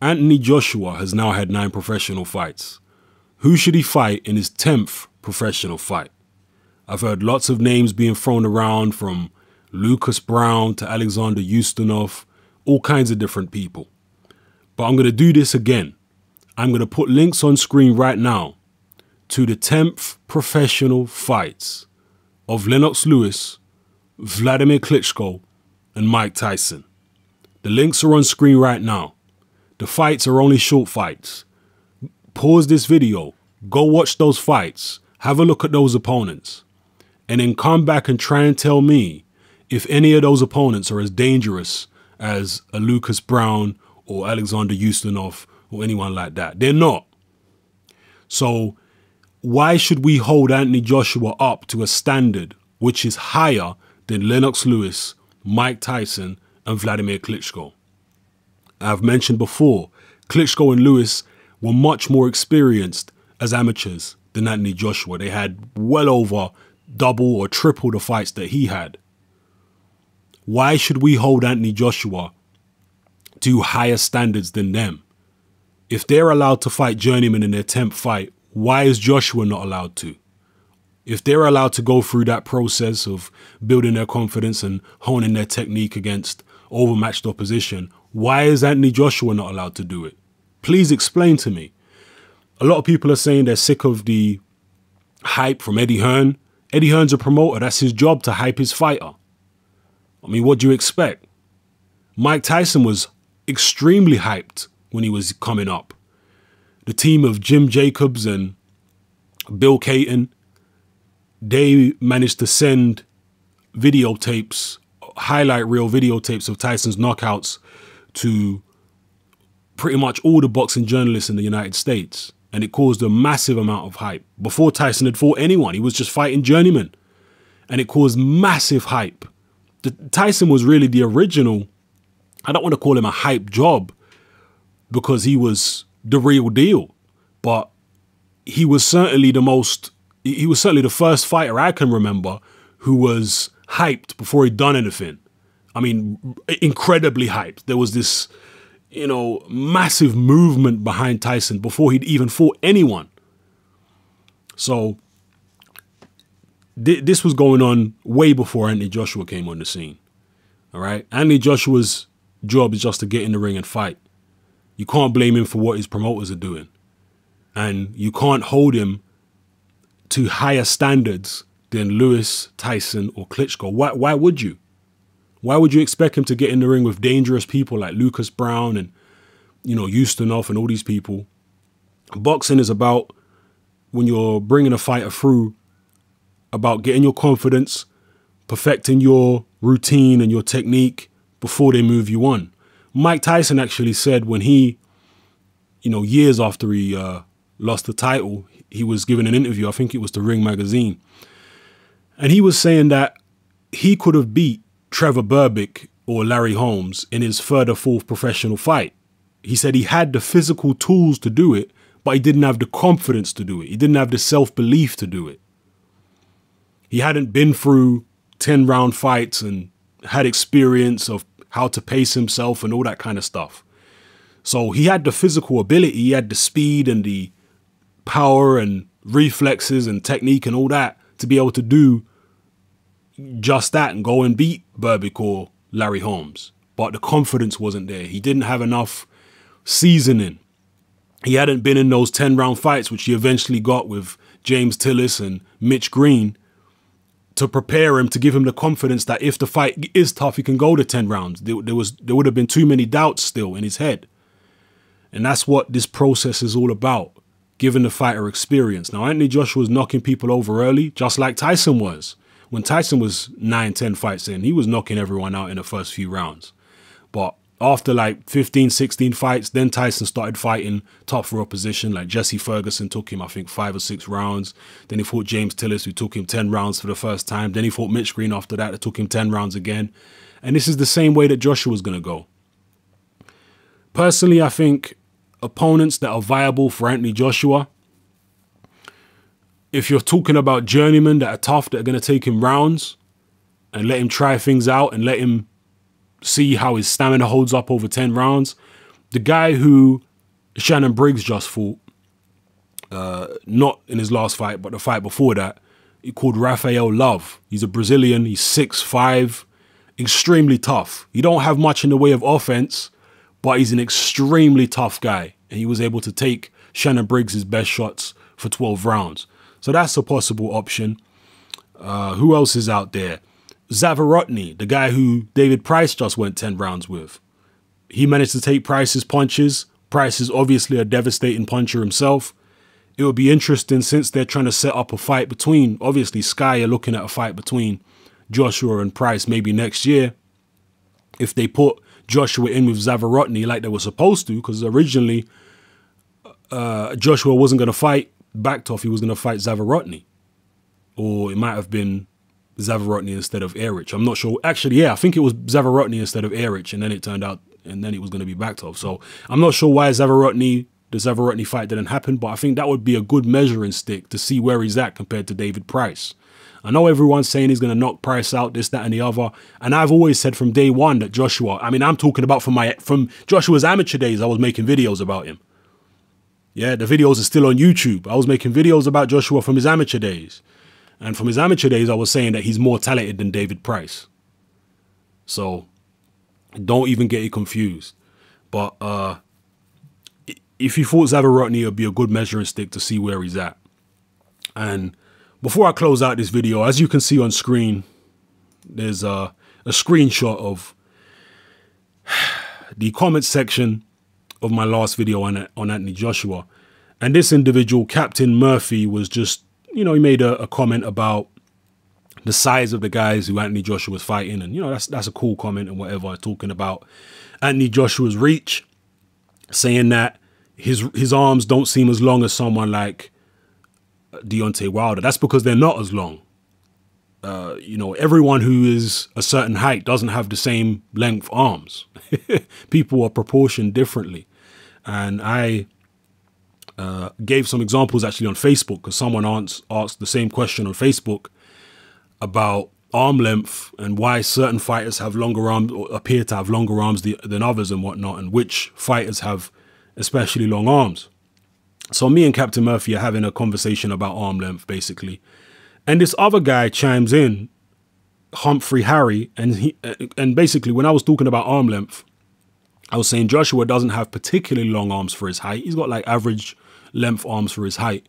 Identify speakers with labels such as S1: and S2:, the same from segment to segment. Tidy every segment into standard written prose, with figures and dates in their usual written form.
S1: Anthony Joshua has now had 9 professional fights. Who should he fight in his 10th professional fight? I've heard lots of names being thrown around, from Lucas Brown to Alexander Ustinov, all kinds of different people. But I'm going to do this again. I'm going to put links on screen right now to the 10th professional fights of Lennox Lewis, Vladimir Klitschko, and Mike Tyson. The links are on screen right now. The fights are only short fights. Pause this video, go watch those fights, have a look at those opponents, and then come back and try and tell me if any of those opponents are as dangerous as a Lucas Brown or Alexander Ustinov or anyone like that. They're not. So why should we hold Anthony Joshua up to a standard which is higher than Lennox Lewis, Mike Tyson, and Vladimir Klitschko? I've mentioned before, Klitschko and Lewis were much more experienced as amateurs than Anthony Joshua. They had well over double or triple the fights that he had. Why should we hold Anthony Joshua to higher standards than them? If they're allowed to fight journeyman in their 10th fight, why is Joshua not allowed to? If they're allowed to go through that process of building their confidence and honing their technique against overmatched opposition, why is Anthony Joshua not allowed to do it? Please explain to me. A lot of people are saying they're sick of the hype from Eddie Hearn. Eddie Hearn's a promoter. That's his job, to hype his fighter. I mean, what do you expect? Mike Tyson was extremely hyped when he was coming up. The team of Jim Jacobs and Bill Caton, they managed to send videotapes, highlight reel videotapes of Tyson's knockouts to pretty much all the boxing journalists in the United States. And it caused a massive amount of hype. Before Tyson had fought anyone, he was just fighting journeymen. And it caused massive hype. Tyson was really the original. I don't want to call him a hype job because he was the real deal. But he was certainly the first fighter I can remember who was hyped before he'd done anything. I mean, incredibly hyped. There was this, massive movement behind Tyson before he'd even fought anyone. So this was going on way before Anthony Joshua came on the scene. All right. Anthony Joshua's job is just to get in the ring and fight. You can't blame him for what his promoters are doing. And you can't hold him to higher standards than Lewis, Tyson, or Klitschko. Why would you? Why would you expect him to get in the ring with dangerous people like Lucas Brown and, Ustinov and all these people? Boxing is about, when you're bringing a fighter through, about getting your confidence, perfecting your routine and your technique before they move you on. Mike Tyson actually said when he, years after he lost the title, he was given an interview, I think it was to Ring Magazine. And he was saying that he could have beat Trevor Berbick or Larry Holmes in his third or fourth professional fight. He said he had the physical tools to do it, but he didn't have the confidence to do it. He didn't have the self-belief to do it. He hadn't been through 10-round fights and had experience of how to pace himself and all that kind of stuff. So he had the physical ability, he had the speed and the power and reflexes and technique and all that to be able to do just that and go and beat Berbick or Larry Holmes. But the confidence wasn't there. He didn't have enough seasoning. He hadn't been in those 10-round fights, which he eventually got with James Tillis and Mitch Green, to prepare him, to give him the confidence that if the fight is tough, he can go to 10 rounds. There would have been too many doubts still in his head. And that's what this process is all about, giving the fighter experience. Now, Anthony Joshua was knocking people over early, just like Tyson was. When Tyson was 9-10 fights in, he was knocking everyone out in the first few rounds. But after like 15, 16 fights, then Tyson started fighting tougher opposition. Like Jesse Ferguson took him, I think, 5 or 6 rounds. Then he fought James Tillis, who took him 10 rounds for the first time. Then he fought Mitch Green after that. It took him 10 rounds again. And this is the same way that Joshua's going to go. Personally, I think opponents that are viable for Anthony Joshua, if you're talking about journeymen that are tough, that are going to take him rounds and let him try things out and let him see how his stamina holds up over 10 rounds, the guy who Shannon Briggs just fought, not in his last fight, but the fight before that, he called Rafael Love. He's a Brazilian. He's 6'5", extremely tough. He don't have much in the way of offense, but he's an extremely tough guy. And he was able to take Shannon Briggs' best shots for 12 rounds. So that's a possible option. Who else is out there? Zavarotny, the guy who David Price just went 10 rounds with. He managed to take Price's punches. Price is obviously a devastating puncher himself. It would be interesting, since they're trying to set up a fight between, obviously Sky are looking at a fight between Joshua and Price maybe next year. If they put Joshua in with Zavarotny like they were supposed to, because originally Joshua wasn't going to fight Baktov, he was going to fight Zavarotny. Or it might have been Zavarotny instead of Erich. I'm not sure. Actually, yeah, I think it was Zavarotny instead of Erich, and then it turned out, and then it was going to be Baktov. So I'm not sure why the Zavarotny fight didn't happen, but I think that would be a good measuring stick to see where he's at compared to David Price. I know everyone's saying he's going to knock Price out, this, that, and the other. And I've always said from day one that Joshua, I mean, I'm talking about from Joshua's amateur days, I was making videos about him. Yeah, the videos are still on YouTube. I was making videos about Joshua from his amateur days. And from his amateur days, I was saying that he's more talented than David Price. So don't even get it confused. But if he fought Zavarotny, it would be a good measuring stick to see where he's at. And before I close out this video, as you can see on screen, there's a screenshot of the comment section of my last video on Anthony Joshua. And this individual, Captain Murphy, was just, you know, he made a comment about the size of the guys who Anthony Joshua was fighting. And, you know, that's a cool comment and whatever, talking about Anthony Joshua's reach, saying that his arms don't seem as long as someone like Deontay Wilder. That's because they're not as long. You know, everyone who is a certain height doesn't have the same length arms. People are proportioned differently. And I gave some examples actually on Facebook, because someone asked the same question on Facebook about arm length and why certain fighters have longer arms, or appear to have longer arms than others and whatnot, and which fighters have especially long arms. So me and Captain Murphy are having a conversation about arm length, basically. And this other guy chimes in, Humphrey Harry, and basically when I was talking about arm length, I was saying Joshua doesn't have particularly long arms for his height. He's got like average length arms for his height.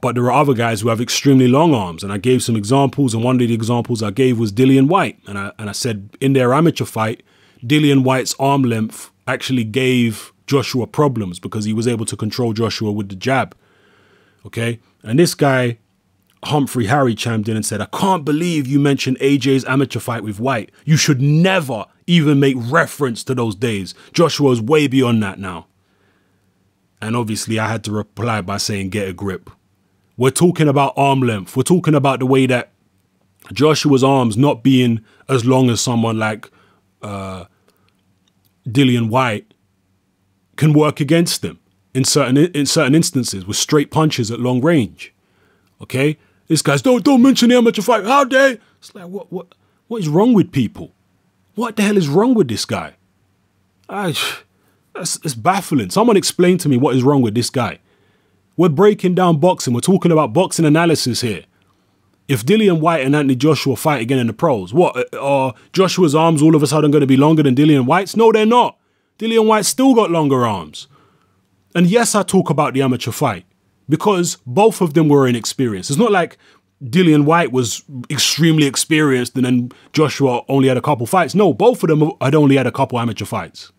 S1: But there are other guys who have extremely long arms. And I gave some examples, and one of the examples I gave was Dillian Whyte. And I said in their amateur fight, Dillian Whyte's arm length actually gave Joshua problems because he was able to control Joshua with the jab. Okay? And this guy, Humphrey Harry, chimed in and said, I can't believe you mentioned AJ's amateur fight with Whyte. You should never even make reference to those days. Joshua's way beyond that now. And obviously I had to reply by saying, get a grip. We're talking about arm length. We're talking about the way that Joshua's arms not being as long as someone like Dillian Whyte can work against him in certain instances with straight punches at long range. Okay? This guy's, don't mention the amateur fight. How dare? It's like, what is wrong with people? What the hell is wrong with this guy? It's baffling. Someone explain to me what is wrong with this guy. We're breaking down boxing. We're talking about boxing analysis here. If Dillian Whyte and Anthony Joshua fight again in the pros, what, are Joshua's arms all of a sudden going to be longer than Dillian Whyte's? No, they're not. Dillian Whyte still got longer arms. And yes, I talk about the amateur fight because both of them were inexperienced. It's not like Dillian Whyte was extremely experienced and then Joshua only had a couple fights. No, both of them had only had a couple amateur fights.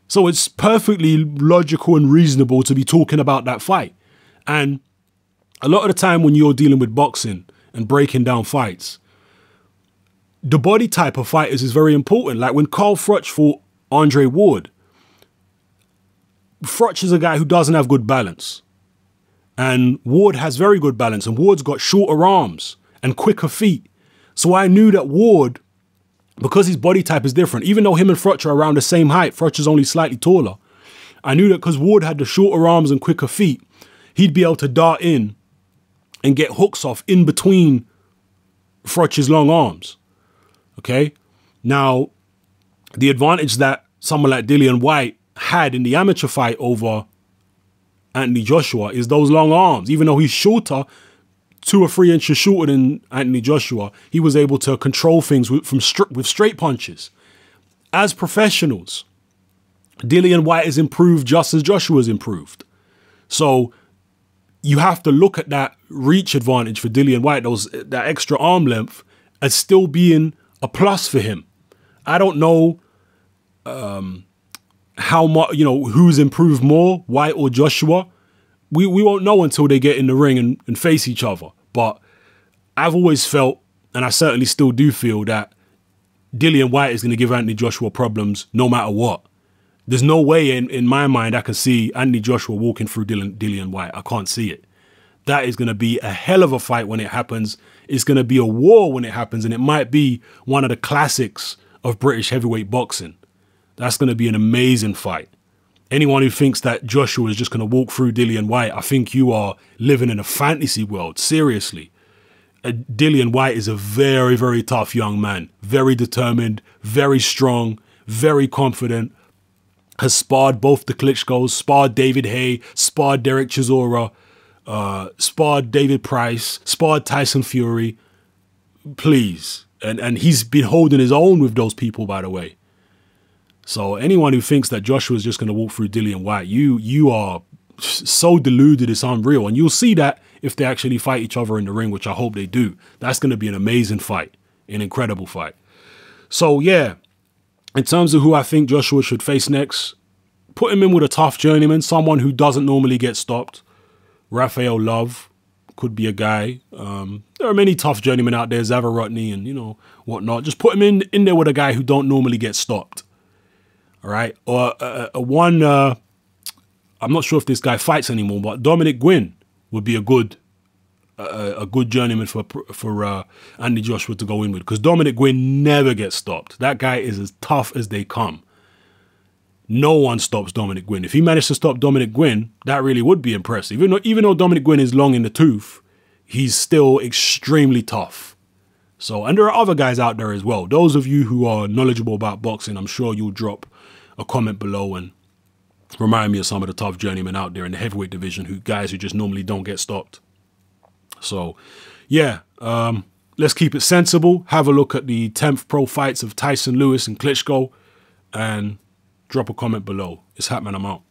S1: So it's perfectly logical and reasonable to be talking about that fight. And a lot of the time when you're dealing with boxing and breaking down fights, the body type of fighters is very important. Like when Carl Froch fought Andre Ward, Froch is a guy who doesn't have good balance. And Ward has very good balance. And Ward's got shorter arms and quicker feet. So I knew that Ward, because his body type is different, even though him and Froch are around the same height, Froch is only slightly taller. I knew that because Ward had the shorter arms and quicker feet, he'd be able to dart in and get hooks off in between Froch's long arms. Okay? Now, the advantage that someone like Dillian Whyte had in the amateur fight over Anthony Joshua is those long arms. Even though he's shorter, 2 or 3 inches shorter than Anthony Joshua, he was able to control things with straight punches. As professionals, Dillian Whyte has improved just as Joshua's improved. So you have to look at that reach advantage for Dillian Whyte, that extra arm length, as still being a plus for him. I don't know how much, who's improved more, Whyte or Joshua. We won't know until they get in the ring and face each other. But I've always felt, and I certainly still do feel, that Dillian Whyte is going to give Anthony Joshua problems no matter what. There's no way in my mind I can see Anthony Joshua walking through Dillian Whyte. I can't see it. That is going to be a hell of a fight when it happens. It's going to be a war when it happens, and it might be one of the classics of British heavyweight boxing. That's going to be an amazing fight. Anyone who thinks that Joshua is just going to walk through Dillian Whyte, I think you are living in a fantasy world, seriously. Dillian Whyte is a very, very tough young man. Very determined, very strong, very confident. Has sparred both the Klitschko's, sparred David Haye, sparred Derek Chisora, sparred David Price, sparred Tyson Fury. Please. And he's been holding his own with those people, by the way. So anyone who thinks that Joshua is just going to walk through Dillian Whyte, you are so deluded, it's unreal. And you'll see that if they actually fight each other in the ring, which I hope they do. That's going to be an amazing fight, an incredible fight. So yeah, in terms of who I think Joshua should face next, put him in with a tough journeyman, someone who doesn't normally get stopped. Raphael Love could be a guy. There are many tough journeymen out there, Zavarotny and, whatnot. Just put him in there with a guy who don't normally get stopped. All right. Or I'm not sure if this guy fights anymore, but Dominic Gwynn would be a good journeyman for Anthony Joshua to go in with, because Dominic Gwynn never gets stopped. That guy is as tough as they come. No one stops Dominic Gwynn. If he managed to stop Dominic Gwynn, that really would be impressive. Even though Dominic Gwynn is long in the tooth, he's still extremely tough. So, and there are other guys out there as well. Those of you who are knowledgeable about boxing, I'm sure you'll drop a comment below and remind me of some of the tough journeymen out there in the heavyweight division, guys who just normally don't get stopped. So, yeah, let's keep it sensible. Have a look at the 10th pro fights of Tyson Lewis and Klitschko, and drop a comment below. It's Hatman, I'm out.